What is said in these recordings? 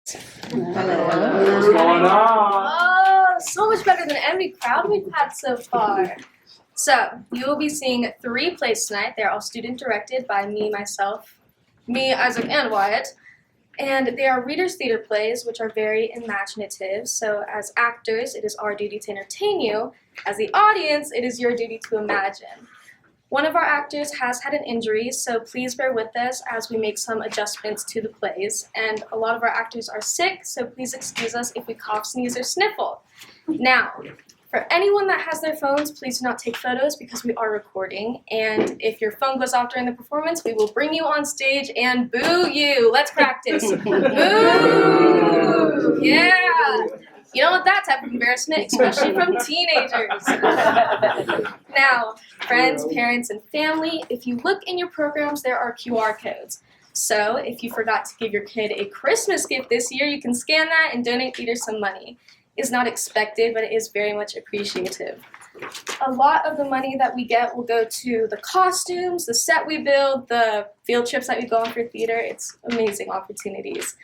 Hello. What's going on? Oh, so much better than any crowd we've had so far. So, you will be seeing 3 plays tonight. They're all student directed by me, Isaac, and Wyatt. And they are Reader's Theater plays, which are very imaginative. So, as actors, it is our duty to entertain you. As the audience, it is your duty to imagine. One of our actors has had an injury, so please bear with us as we make some adjustments to the plays. And a lot of our actors are sick, so please excuse us if we cough, sneeze, or sniffle. Now, for anyone that has their phones, please do not take photos because we are recording. And if your phone goes off during the performance, we will bring you on stage and boo you. Let's practice. Boo! Yeah! You don't want that type of embarrassment, especially from teenagers. Now, friends, parents, and family, if you look in your programs, there are QR codes. So if you forgot to give your kid a Christmas gift this year, you can scan that and donate theater some money. It's not expected, but it is very much appreciative. A lot of the money that we get will go to the costumes, the set we build, the field trips that we go on for theater. It's amazing opportunities.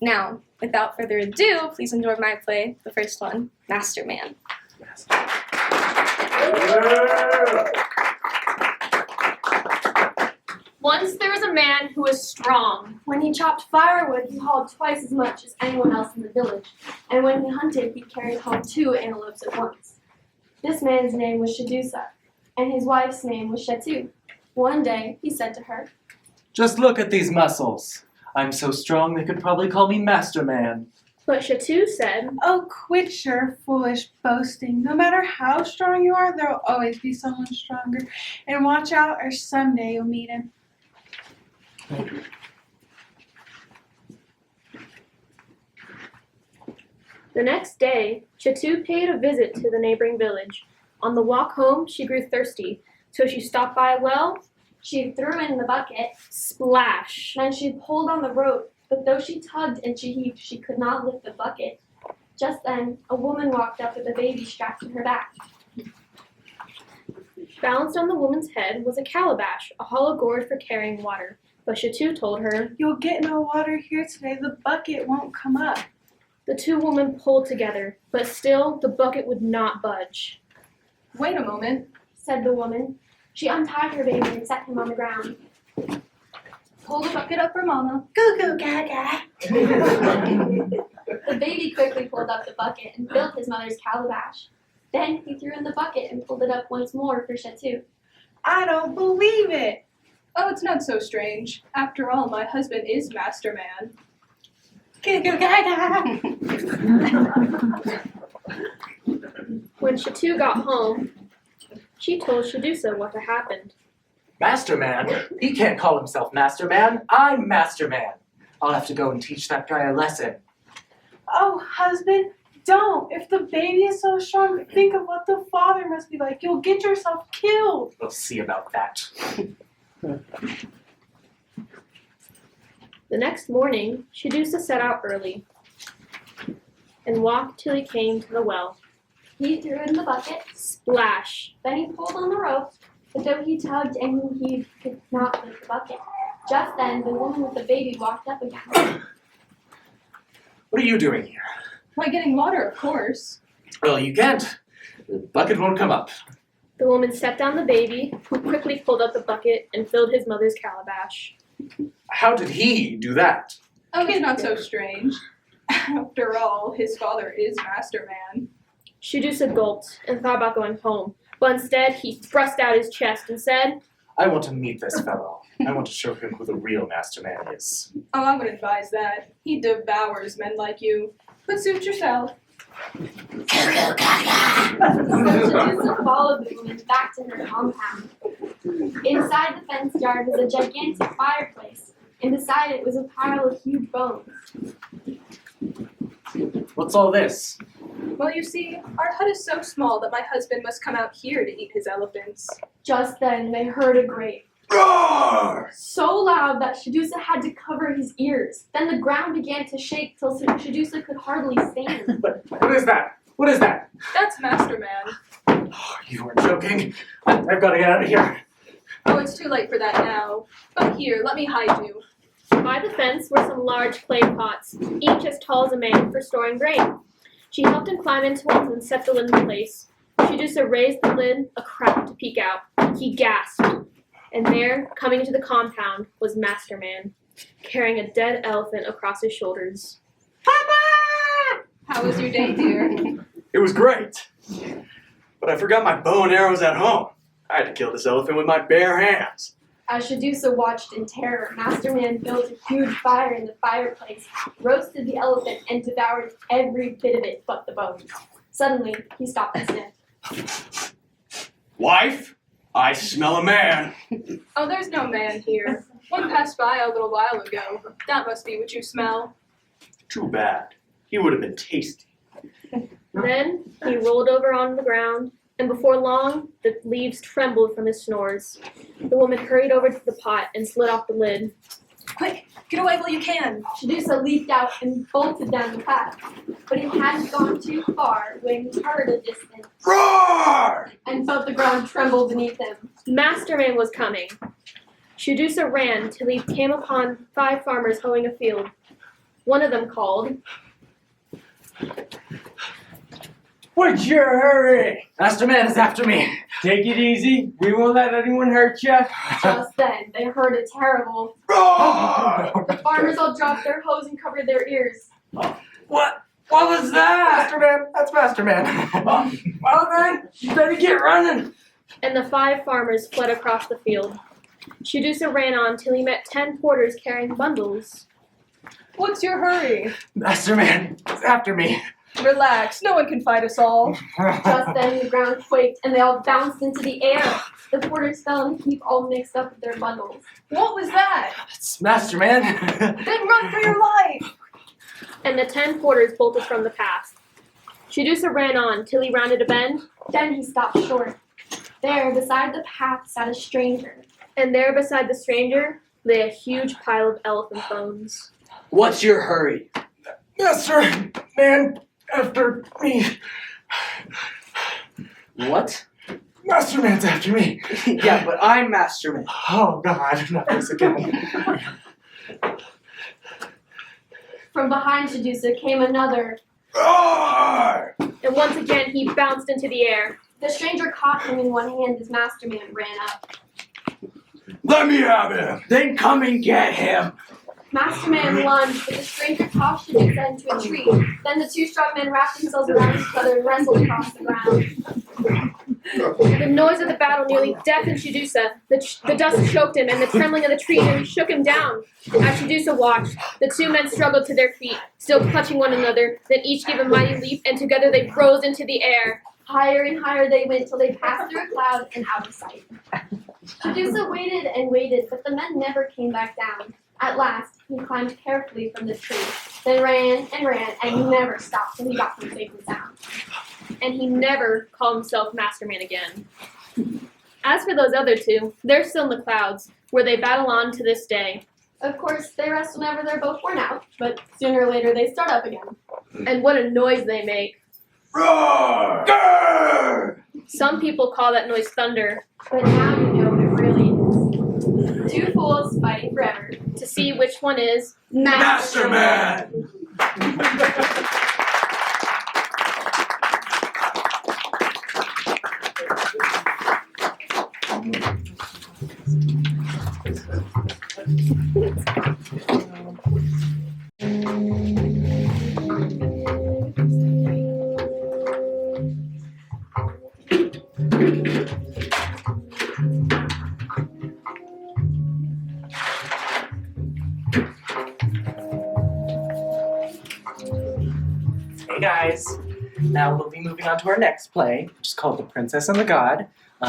Now, without further ado, please enjoy my play, the first one, Master Man. Once there was a man who was strong. When he chopped firewood, he hauled twice as much as anyone else in the village, and when he hunted, he carried home 2 antelopes at once. This man's name was Shadusa, and his wife's name was Shatu. One day, he said to her, "Just look at these muscles. I'm so strong they could probably call me Master Man." but Shatu said, "Oh, quit your foolish boasting. No matter how strong you are, there will always be someone stronger. And watch out, or someday you'll meet him." The next day, Shatu paid a visit to the neighboring village. On the walk home, she grew thirsty, so she stopped by a well. She threw in the bucket. Splash! Then she pulled on the rope, but though she tugged and she heaved, she could not lift the bucket. Just then, a woman walked up with a baby strapped to her back. Balanced on the woman's head was a calabash, a hollow gourd for carrying water. But Shatu told her, "You'll get no water here today. The bucket won't come up." The 2 women pulled together, but still the bucket would not budge. Wait a moment, Said the woman. She untied her baby and set him on the ground. Pull the bucket up for Mama. Goo goo gaga. The baby quickly pulled up the bucket and filled his mother's calabash. Then he threw in the bucket and pulled it up once more for Shatu. "I don't believe it." Oh, it's not so strange. After all, my husband is Master Man. Goo goo gaga. When Shatu got home, she told Shadusa what had happened. Master Man? He can't call himself Master Man. I'm Master Man. I'll have to go and teach that guy a lesson. "Oh, husband, don't. If the baby is so strong, think of what the father must be like. You'll get yourself killed." We'll see about that. The next morning, Shadusa set out early and walked till he came to the well. He threw in the bucket. Splash! Then he pulled on the rope, but though he tugged and he could not lift the bucket. Just then, the woman with the baby walked up again. What are you doing here? Why, getting water, of course. Well, you can't. The bucket won't come up. The woman set down the baby, who quickly pulled up the bucket and filled his mother's calabash. How did he do that? Oh, it's not so strange. After all, his father is Master Man. Shadusa gulped and thought about going home, but instead he thrust out his chest and said, I want to meet this fellow. I want to show him who the real Master Man is. Oh, I would advise that. He devours men like you. But suit yourself. Shadusa followed the woman back to her compound. Inside the fenced yard was a gigantic fireplace, and beside it was a pile of huge bones. What's all this? Well, you see, our hut is so small that my husband must come out here to eat his elephants. Just then they heard a great Roar! so loud that Shadusa had to cover his ears. Then the ground began to shake till Shadusa could hardly stand. What is that? What is that? That's Master Man. Oh, you are joking. I've got to get out of here. Oh, it's too late for that now. But here, let me hide you. By the fence were some large clay pots, each as tall as a man, for storing grain. She helped him climb into one and set the lid in place. Shadusa raised the lid a crack to peek out. He gasped. And there, coming into the compound, was Masterman, carrying a dead elephant across his shoulders. Papa! How was your day, dear? It was great. But I forgot my bow and arrows at home. I had to kill this elephant with my bare hands. As Shadusa watched in terror, Masterman built a huge fire in the fireplace, roasted the elephant, and devoured every bit of it but the bones. Suddenly, he stopped and sniffed. Wife, I smell a man. Oh, there's no man here. One passed by a little while ago. That must be what you smell. Too bad. He would have been tasty. Then he rolled over on the ground, and before long, the leaves trembled from his snores. The woman hurried over to the pot and slid off the lid. Quick, get away while you can. Shadusa leaped out and bolted down the path, but he hadn't gone too far when he heard a distance Roar! and felt the ground tremble beneath him. Masterman was coming. Shadusa ran till he came upon 5 farmers hoeing a field. One of them called, What's your hurry? Masterman is after me. Take it easy. We won't let anyone hurt you. Just then, they heard a terrible. Roar! The farmers all dropped their hoes and covered their ears. What was that? Masterman, that's Masterman. Well then, you better get running. And the 5 farmers fled across the field. Shadusa ran on till he met 10 porters carrying bundles. What's your hurry? Masterman is after me. Relax, no one can fight us all. Just then the ground quaked and they all bounced into the air. The porters fell in a heap all mixed up with their bundles. What was that? It's Masterman. Then run for your life! And the 10 porters bolted from the path. Shadusa ran on till he rounded a bend. Then he stopped short. There, beside the path, sat a stranger. And there beside the stranger lay a huge pile of elephant bones. What's your hurry? Masterman after me. What? Masterman's after me. Yeah, but I'm Masterman. Oh God, not this again. From behind Shadusa came another, Roar! and once again he bounced into the air. The stranger caught him in one hand as Masterman ran up. Let me have him. Then come and get him. Masterman lunged, but the stranger tossed Shadusa into a tree. Then the 2 strong men wrapped themselves around each other and wrestled across the ground. The noise of the battle nearly deafened Shadusa. The dust choked him, and the trembling of the tree nearly shook him down. As Shadusa watched, the 2 men struggled to their feet, still clutching one another. Then each gave a mighty leap, and together they rose into the air. Higher and higher they went till they passed through a cloud and out of sight. Shadusa waited and waited, but the men never came back down. At last, he climbed carefully from the tree, then ran, and he never stopped till he got them safe and sound. And he never called himself Masterman again. As for those other 2, they're still in the clouds, where they battle on to this day. Of course, they rest whenever they're both worn out, but sooner or later they start up again. And what a noise they make. Roar! Grr! Some people call that noise thunder, but now you know what it really is. 2 fools fighting forever to see which one is Masterman! Hey guys. Now we'll be moving on to our next play, which is called The Princess and the God.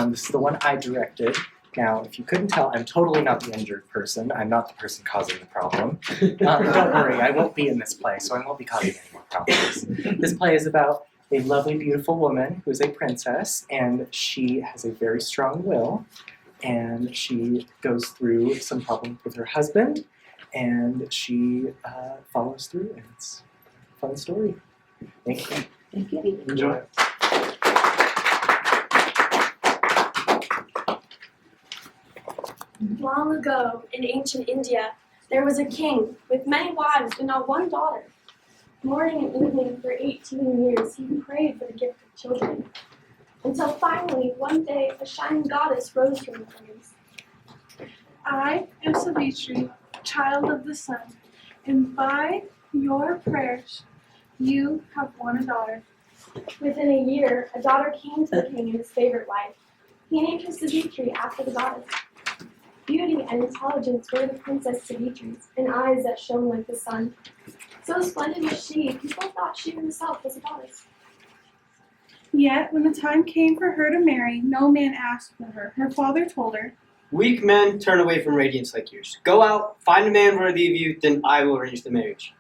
This is the one I directed. Now, if you couldn't tell, I'm totally not the injured person. I'm not the person causing the problem. Don't worry, I won't be in this play, so I won't be causing any more problems. This play is about a lovely, beautiful woman who is a princess, and she has a very strong will, and she goes through some problems with her husband, and she follows through, and it's a fun story. Thank you. Thank you. Enjoy. Long ago, in ancient India, There was a king with many wives and not one daughter. Morning and evening for 18 years, he prayed for the gift of children. Until finally, one day, a shining goddess rose from the flames. I am Savitri, child of the sun, and by your prayers, you have won a daughter. Within a year, a daughter came to the king and his favorite wife. He named her Savitri after the goddess. Beauty and intelligence were the Princess Savitri's, and eyes that shone like the sun. So splendid was she, people thought she herself was a goddess. Yet, when the time came for her to marry, no man asked for her. Her father told her, Weak men turn away from radiance like yours. Go out, find a man worthy of you, then I will arrange the marriage.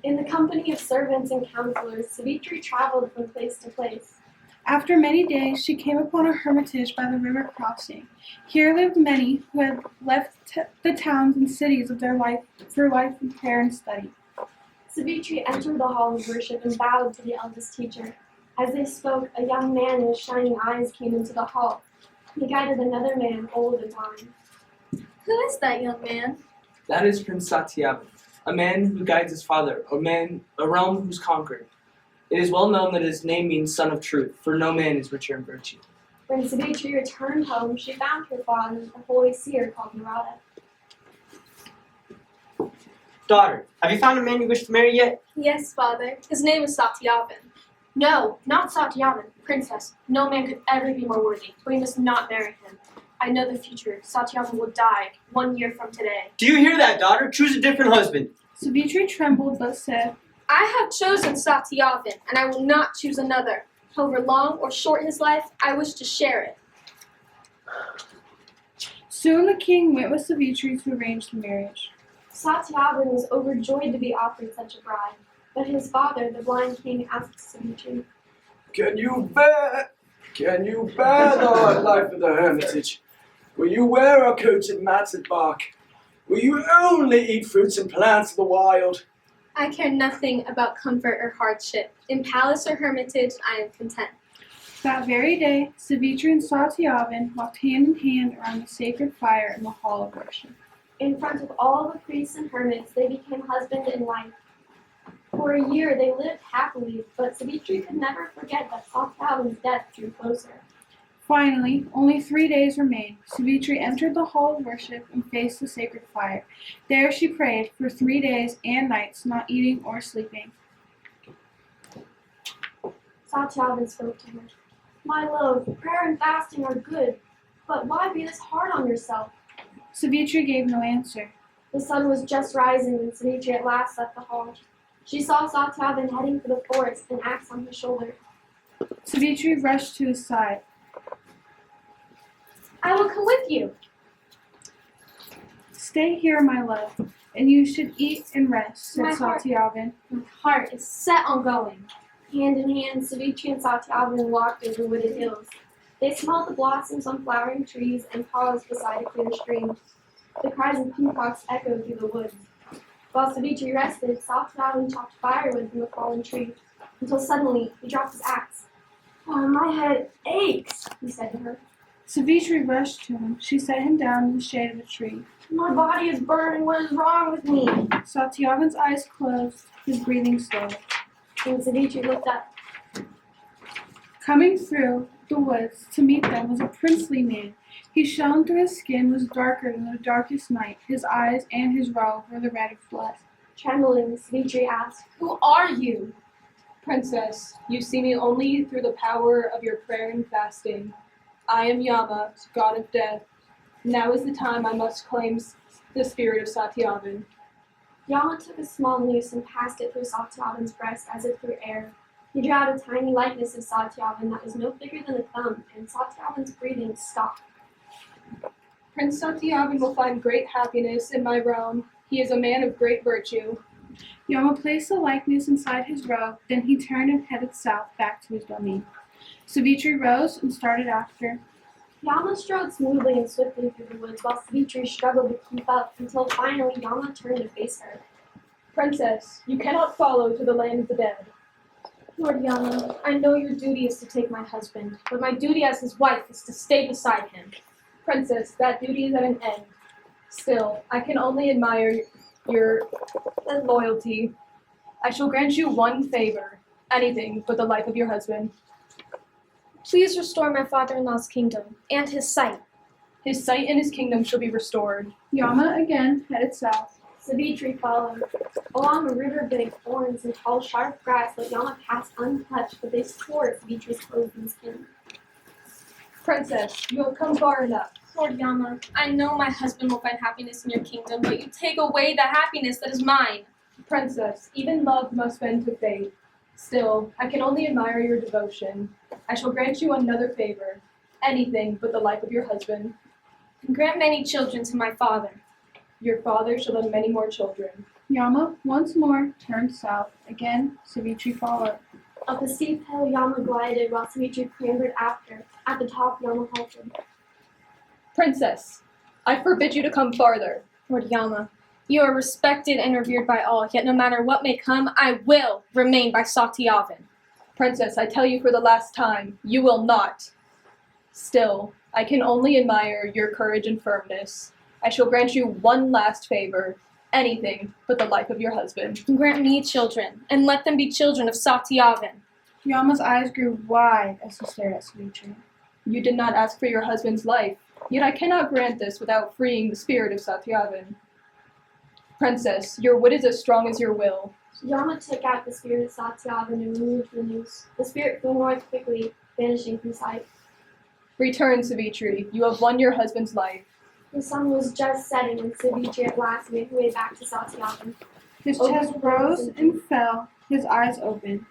In the company of servants and counselors, Savitri traveled from place to place. after many days, she came upon a hermitage by the river crossing. Here lived many who had left the towns and cities of their life for life in prayer and study. Savitri entered the hall of worship and bowed to the eldest teacher. As they spoke, a young man with shining eyes came into the hall. He guided another man, old and blind. Who is that young man? That is Prince Satyavan, a man who guides his father, a realm who's conquered. It is well known that his name means son of truth, for no man is richer in virtue. When Savitri returned home, she found her father, a holy seer called Narada. Daughter, have you found a man you wish to marry yet? Yes, father. His name is Satyavan. No, not Satyavan, princess. No man could ever be more worthy. We must not marry him. I know the future. Satyavan will die 1 year from today. Do you hear that, daughter? Choose a different husband. Savitri trembled but said, I have chosen Satyavan, and I will not choose another. However long or short his life, I wish to share it. Soon the king went with Savitri to arrange the marriage. Satyavan was overjoyed to be offered such a bride, but his father, the blind king, asked Savitri, Can you bear the life of the hermitage? Will you wear a coat of matted bark? Will you only eat fruits and plants of the wild? I care nothing about comfort or hardship. In palace or hermitage, I am content. That very day, Savitri and Satyavan walked hand in hand around the sacred fire in the hall of worship. in front of all the priests and hermits, they became husband and wife. For a year they lived happily, but Savitri could never forget that Satyavan's death drew closer. Finally, only 3 days remained. Savitri entered the hall of worship and faced the sacred fire. There she prayed for 3 days and nights, not eating or sleeping. Satyavan spoke to her. My love, prayer and fasting are good, but why be this hard on yourself? Savitri gave no answer. The sun was just rising when Savitri at last left the hall. She saw Satyavan heading for the forest, an axe on his shoulder. Savitri rushed to his side. I will come with you. Stay here, my love, and you should eat and rest, said My heart- Satyavan. My heart is set on going. Hand in hand, Savitri and Satyavan walked over wooded hills. They smelled the blossoms on flowering trees and paused beside a clear stream. The cries of peacocks echoed through the woods. While Savitri rested, Satyavan chopped firewood from a fallen tree, until suddenly he dropped his axe. Oh, my head aches, he said to her. Savitri rushed to him. She set him down in the shade of a tree. My body is burning. What is wrong with me? Satyavan's eyes closed, his breathing slowed. And Savitri looked up. Coming through the woods to meet them was a princely man. He shone through his skin, was darker than the darkest night. His eyes and his robe were the red of blood. Trembling, Savitri asked, Who are you? Princess, you see me only through the power of your prayer and fasting. I am Yama, god of death. Now is the time I must claim the spirit of Satyavan. Yama took a small noose and passed it through Satyavan's breast as if through air. He drew out a tiny likeness of Satyavan that was no bigger than a thumb, and Satyavan's breathing stopped. Prince Satyavan will find great happiness in my realm. He is a man of great virtue. Yama placed the likeness inside his robe, then he turned and headed south back to his domain. Savitri rose and started after. Yama strode smoothly and swiftly through the woods while Savitri struggled to keep up until finally Yama turned to face her. Princess, you cannot follow to the land of the dead. Lord Yama, I know your duty is to take my husband, but my duty as his wife is to stay beside him. Princess, that duty is at an end. Still, I can only admire and loyalty. I shall grant you one favor, anything but the life of your husband. Please restore my father-in-law's kingdom and his sight. His sight and his kingdom shall be restored. Yama again headed south. Savitri followed. Along a river bed of thorns and tall, sharp grass let Yama pass untouched, but they tore Savitri's clothes and skin. Princess, you have come far enough. Lord Yama, I know my husband will find happiness in your kingdom, but you take away the happiness that is mine. Princess, even love must bend to fate. Still, I can only admire your devotion. I shall grant you another favor, anything but the life of your husband. And grant many children to my father. Your father shall have many more children. Yama once more turned south. Again, Savitri followed. Up a steep hill Yama glided while Savitri clambered after. At the top Yama halted. Princess, I forbid you to come farther. Lord Yama, you are respected and revered by all, yet no matter what may come, I will remain by Satyavan. Princess, I tell you for the last time, you will not. Still, I can only admire your courage and firmness. I shall grant you one last favor, anything but the life of your husband. Grant me children, and let them be children of Satyavan. Yama's eyes grew wide as he stared at Savitri. You did not ask for your husband's life, yet I cannot grant this without freeing the spirit of Satyavan. Princess, your wit is as strong as your will. Yama took out the spirit of Satyavan and removed the noose. The spirit flew north quickly, vanishing from sight. Return, Savitri. You have won your husband's life. The sun was just setting when Savitri at last made her way back to Satyavan. His chest rose and fell, his eyes opened.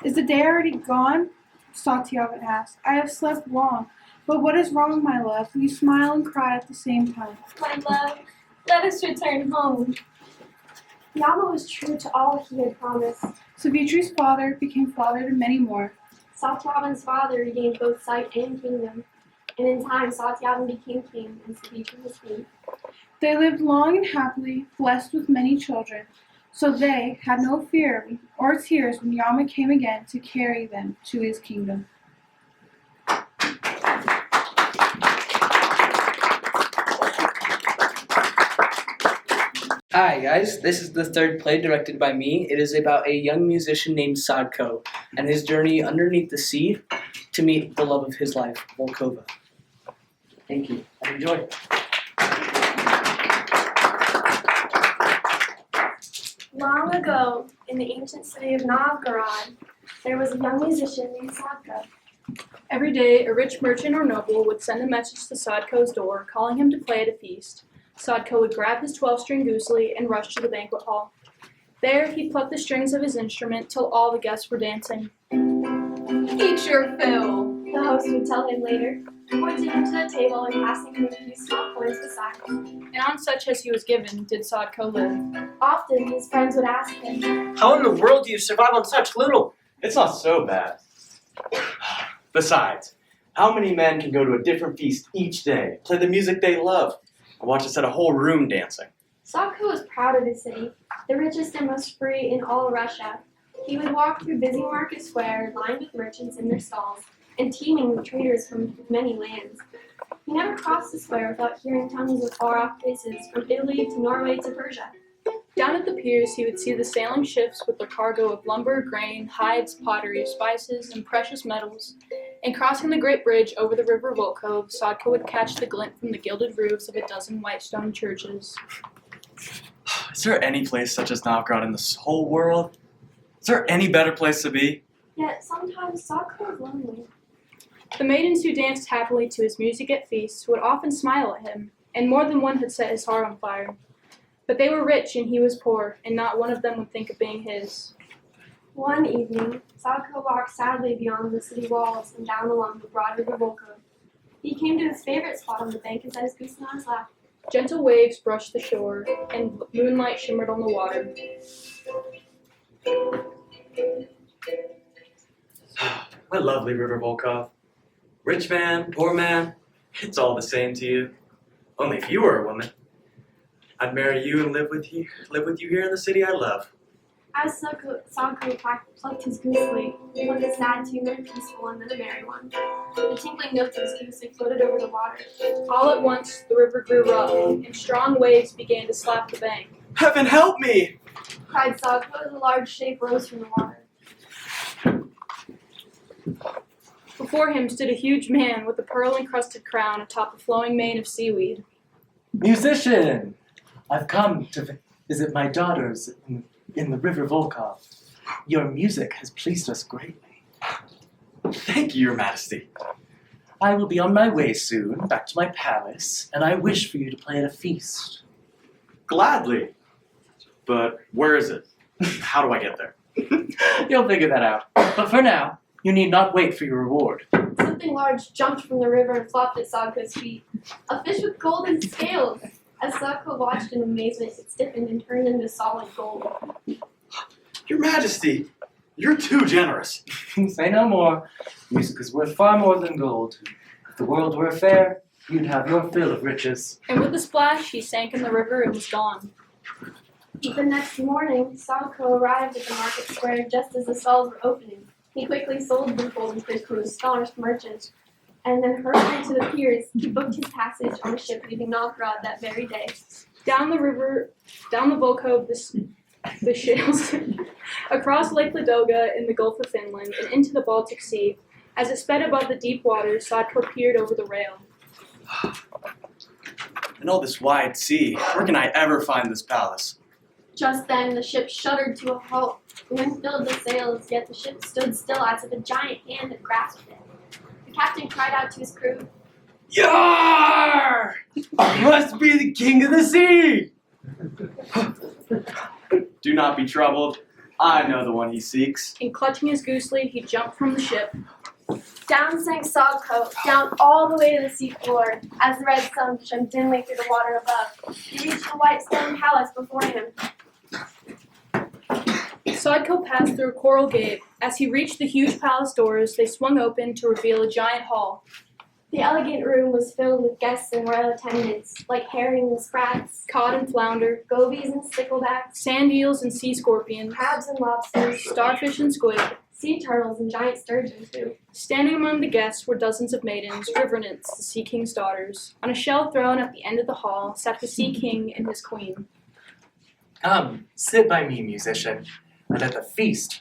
Is the day already gone? Satyavan asked. I have slept long, but what is wrong, my love? You smile and cry at the same time. My love, let us return home. Yama was true to all he had promised. Savitri's father became father to many more. Satyavan's father regained both sight and kingdom, and in time Satyavan became king and Savitri was queen. They lived long and happily, blessed with many children, so they had no fear or tears when Yama came again to carry them to his kingdom. Hi guys, this is the third play directed by me. It is about a young musician named Sadko and his journey underneath the sea to meet the love of his life, Volkova. Thank you and enjoy. Long ago, in the ancient city of Novgorod, there was a young musician named Sadko. Every day, a rich merchant or noble would send a message to Sadko's door, calling him to play at a feast. Sadko would grab his 12-string gusli and rush to the banquet hall. There, he'd pluck the strings of his instrument till all the guests were dancing. Eat your fill. The host would tell him later, pointing him to the table and passing him a few small coins beside him. And on such as he was given did Sadko live. Often, his friends would ask him, How in the world do you survive on such little? It's not so bad. Besides, how many men can go to a different feast each day, play the music they love, and watch us set a whole room dancing? Sadko was proud of his city, the richest and most free in all Russia. He would walk through busy market square, lined with merchants in their stalls, and teeming with traders from many lands. He never crossed the square without hearing tongues of far-off places, from Italy to Norway to Persia. Down at the piers, he would see the sailing ships with their cargo of lumber, grain, hides, pottery, spices, and precious metals. And crossing the great bridge over the river Volkhov, Sadko would catch the glint from the gilded roofs of a dozen white stone churches. Is there any place such as Novgorod in this whole world? Is there any better place to be? Yet sometimes Sadko was lonely. The maidens who danced happily to his music at feasts would often smile at him, and more than one had set his heart on fire. But they were rich and he was poor, and not one of them would think of being his. One evening, Sadko walked sadly beyond the city walls and down along the broad river Volkhov. He came to his favorite spot on the bank and set his goose on his lap. Gentle waves brushed the shore, and moonlight shimmered on the water. What lovely river Volkov. Rich man, poor man, it's all the same to you. Only if you were a woman, I'd marry you and live with you here in the city I love. As Sadko plucked his goose, it was a sad tune, then a peaceful one, then a merry one. The tinkling notes of his goose floated over the water. All at once, the river grew rough, and strong waves began to slap the bank. Heaven help me! Cried Sadko as a large shape rose from the water. Before him stood a huge man with a pearl-encrusted crown atop a flowing mane of seaweed. Musician! I've come to visit my daughters in the River Volkhov. Your music has pleased us greatly. Thank you, Your Majesty. I will be on my way soon, back to my palace, and I wish for you to play at a feast. Gladly. But where is it? How do I get there? You'll figure that out. But for now, you need not wait for your reward. Something large jumped from the river and flopped at Sadko's feet. A fish with golden scales! As Sadko watched in amazement, it stiffened and turned into solid gold. Your Majesty, you're too generous. Say no more. Music is worth far more than gold. If the world were fair, you'd have your fill of riches. And with a splash, he sank in the river and was gone. The next morning, Sadko arrived at the market square just as the stalls were opening. He quickly sold the golden fish to a astonished merchant, and then hurrying to the piers, he booked his passage on a ship leaving Novgorod that very day. Down the river, down the Volkhov, the shales, across Lake Ladoga in the Gulf of Finland, and into the Baltic Sea. As it sped above the deep waters, Sadko peered over the rail. In all this wide sea, where can I ever find this palace? Just then, the ship shuddered to a halt. The wind filled the sails, yet the ship stood still as if a giant hand had grasped it. The captain cried out to his crew, Yar! You must be the king of the sea! Do not be troubled. I know the one he seeks. And clutching his goosely, he jumped from the ship. Down sank Sadko, down all the way to the seafloor, as the red sun shone dimly through the water above. He reached the white stone palace before him. Sadko passed through a coral gate. As he reached the huge palace doors, they swung open to reveal a giant hall. The elegant room was filled with guests and royal attendants, like herring and sprats, Cod and flounder, gobies and sticklebacks, sand eels and sea scorpions, crabs and lobsters, starfish and squid. sea turtles and giant sturgeon too. Standing among the guests were dozens of maidens, river nymphs, the Sea King's daughters. On a shell throne at the end of the hall sat the Sea King and his queen. Come, sit by me, musician, and let the feast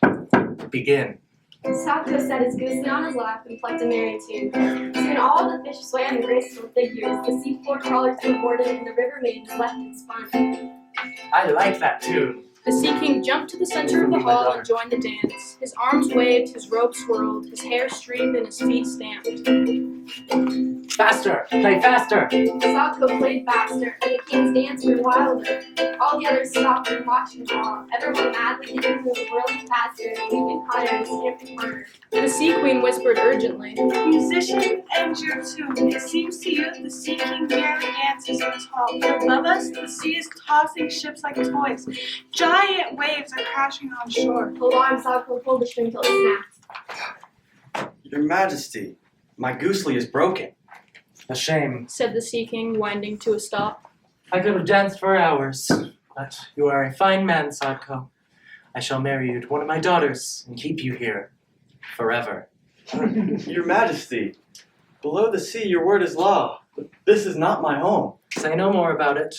begin. Sadko set his goosely on his lap and plucked a merry tune. Soon all the fish swam in graceful figures, the seafloor crawlers cavorted, and the river maidens leapt and spun. I like that tune. The Sea King jumped to the center of the hall and joined the dance. His arms waved, his robe swirled, his hair streamed, and his feet stamped. Faster! Play faster! Sadko played faster, and the king's dance grew wilder. All the others stopped and watched in awe, everyone madly into the whirling faster, leaping higher and stamping harder. The Sea Queen whispered urgently, Musician, end your tune. It seems to you the Sea King merely dances in his hall. But above us, the sea is tossing ships like toys. Giant waves are crashing on shore. Alarmed, Sadko pulled the string till it snapped. Your Majesty, my goosely is broken. A shame. said the Sea King, winding to a stop. I could have danced for hours, but you are a fine man, Sadko. I shall marry you to one of my daughters and keep you here forever. Your Majesty, below the sea your word is law, but this is not my home. Say no more about it.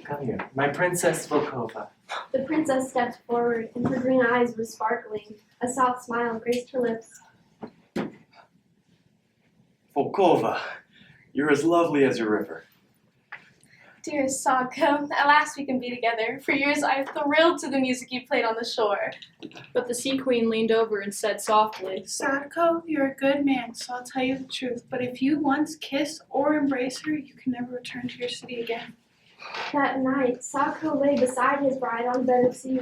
Come here, my Princess Volkova. The princess stepped forward, and her green eyes were sparkling. A soft smile graced her lips. Volkova, you're as lovely as your river. Dearest Sadko, at last we can be together. For years I have thrilled to the music you played on the shore. But the Sea Queen leaned over and said softly, Sadko, you're a good man, so I'll tell you the truth. But if you once kiss or embrace her, you can never return to your city again. That night, Sadko lay beside his bride on a bed of sea.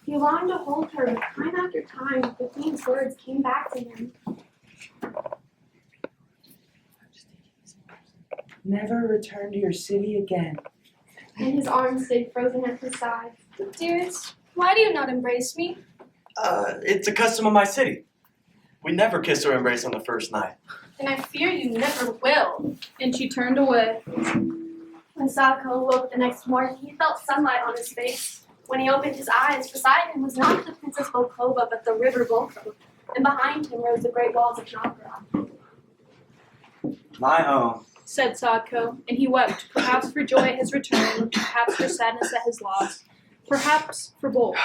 He longed to hold her, but time after time, the queen's words came back to him. Never return to your city again. And his arms stayed frozen at his side. Dearest, why do you not embrace me? It's a custom of my city. We never kiss or embrace on the first night. And I fear you never will. and she turned away. When Sadko awoke the next morning, he felt sunlight on his face. When he opened his eyes, beside him was not the Princess Volkova, but the river Volkhov, and behind him rose the great walls of Novgorod. My home. said Sadko, and he wept, perhaps for joy at his return, perhaps for sadness at his loss, perhaps for both.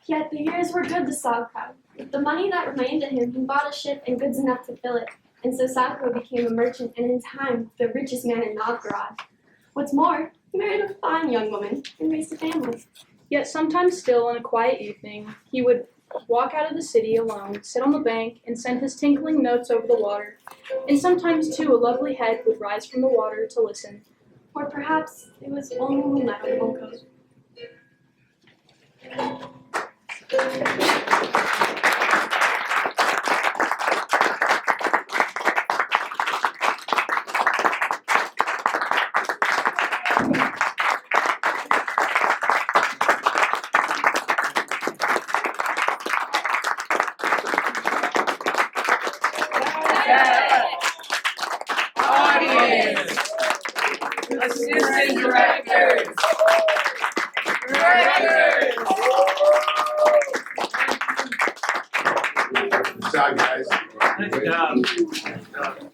Yet the years were good to Sadko. With the money that remained to him, he bought a ship and goods enough to fill it, and so Sadko became a merchant and in time the richest man in Novgorod. What's more, he married a fine young woman and raised a family. Yet sometimes still on a quiet evening, he would walk out of the city alone, sit on the bank, and send his tinkling notes over the water. And sometimes, too, a lovely head would rise from the water to listen. Or perhaps it was only Madame Volkov. Audience! Assistant directors! Directors! Good job, guys. Good job.